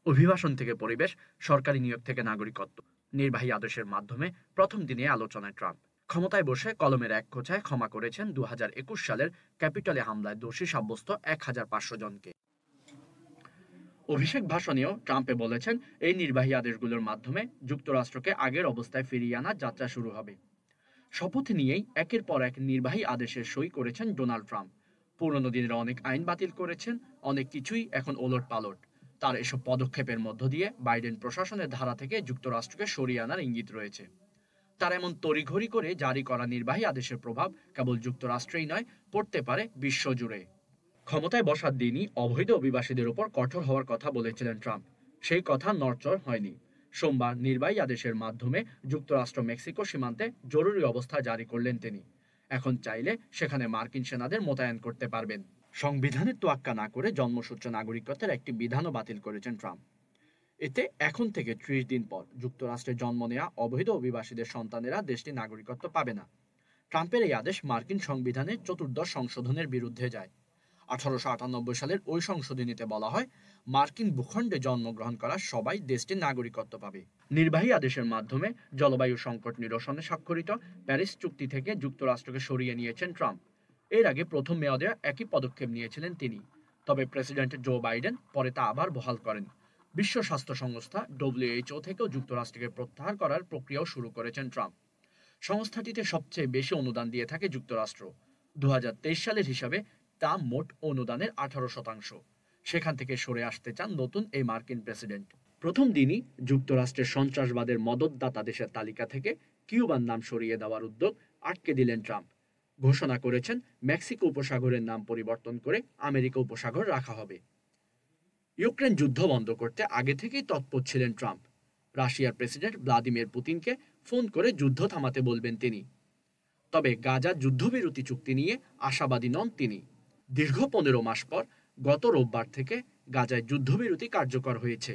অভিবাসন থেকে পরিবেশ, সরকারি নিয়োগ থেকে নাগরিকত্ব, নির্বাহী আদেশের মাধ্যমে প্রথম দিনে আলোচনায় ট্রাম্প। ক্ষমতায় বসে কলমের এক খোঁচায় ক্ষমা করেছেন 2021 সালের ক্যাপিটলে হামলায় দোষী সাব্যস্ত 1500 জনকে। অভিষেক ভাষণেও ট্রাম্পে বলেছেন, এই নির্বাহী আদেশগুলোর মাধ্যমে যুক্তরাষ্ট্রকে আগের অবস্থায় ফিরিয়ে আনার যাত্রা শুরু হবে। শপথ নিয়েই একের পর এক নির্বাহী আদেশে সই করেছেন ডোনাল্ড ট্রাম্প। পুরনো দিনের অনেক আইন বাতিল করেছেন, অনেক কিছুই এখন ওলট পালট। তার এসব পদক্ষেপের মধ্য দিয়ে বাইডেন প্রশাসনের ধারা থেকে যুক্তরাষ্ট্রকে সরিয়ে আনার ইঙ্গিত রয়েছে। তার এমন তড়িঘড়ি করে জারি করা নির্বাহী আদেশের প্রভাব কেবল যুক্তরাষ্ট্রেই নয়, পড়তে পারে বিশ্বজুড়ে। ক্ষমতায় বসার দিনই অবৈধ অভিবাসীদের উপর কঠোর হওয়ার কথা বলেছিলেন ট্রাম্প। সেই কথা নড়চড় হয়নি। সোমবার নির্বাহী আদেশের মাধ্যমে যুক্তরাষ্ট্র মেক্সিকো সীমান্তে জরুরি অবস্থা জারি করলেন তিনি। এখন চাইলে সেখানে মার্কিন সেনাদের মোতায়েন করতে পারবেন। সংবিধানের তোয়াক্কা না করে জন্মসূত্রে নাগরিকত্বের একটি বিধানও বাতিল করেছেন ট্রাম্প। এতে এখন থেকে ৩০ দিন পর যুক্তরাষ্ট্রে জন্ম নেওয়া অবৈধ অভিবাসীদের সন্তানেরা দেশটির নাগরিকত্ব পাবে না। ট্রাম্পের এই আদেশ মার্কিন সংবিধানের চতুর্দশ সংশোধনের বিরুদ্ধে যায়। 1898 সালের ওই সংশোধনীতে বলা হয়, মার্কিন ভূখণ্ডে জন্মগ্রহণ করা সবাই দেশটির নাগরিকত্ব পাবে। নির্বাহী আদেশের মাধ্যমে জলবায়ু সংকট নিরসনে স্বাক্ষরিত প্যারিস চুক্তি থেকে যুক্তরাষ্ট্রকে সরিয়ে নিয়েছেন ট্রাম্প। এর আগে প্রথম মেয়াদে একই পদক্ষেপ নিয়েছিলেন তিনি। তবে প্রেসিডেন্ট জো বাইডেন পরে তা আবার বহাল করেন। বিশ্ব স্বাস্থ্য সংস্থা WHO থেকেও যুক্তরাষ্ট্রকে প্রত্যাহার করার প্রক্রিয়াও শুরু করেছেন ট্রাম্প। সংস্থাটিতে সবচেয়ে বেশি অনুদান দিয়ে থাকে যুক্তরাষ্ট্র। 2023 সালের হিসাবে তা মোট অনুদানের 18%। সেখান থেকে সরে আসতে চান নতুন এই মার্কিন প্রেসিডেন্ট। প্রথম দিনই যুক্তরাষ্ট্রের সন্ত্রাসবাদের মদতদাতা দেশের তালিকা থেকে কিউবার নাম সরিয়ে দেওয়ার উদ্যোগ আটকে দিলেন ট্রাম্প। ঘোষণা করেছেন, মেক্সিকো উপসাগরের নাম পরিবর্তন করে আমেরিকা উপসাগর রাখা হবে। ইউক্রেন যুদ্ধ বন্ধ করতে আগে থেকেই তৎপর ছিলেন ট্রাম্প। রাশিয়ার প্রেসিডেন্ট ভ্লাদিমির পুতিনকে ফোন করে যুদ্ধ থামাতে বলবেন তিনি। তবে গাজা যুদ্ধবিরতি চুক্তি নিয়ে আশাবাদী নন তিনি। দীর্ঘ 15 মাস পর গত রোববার থেকে গাজায় যুদ্ধবিরতি কার্যকর হয়েছে।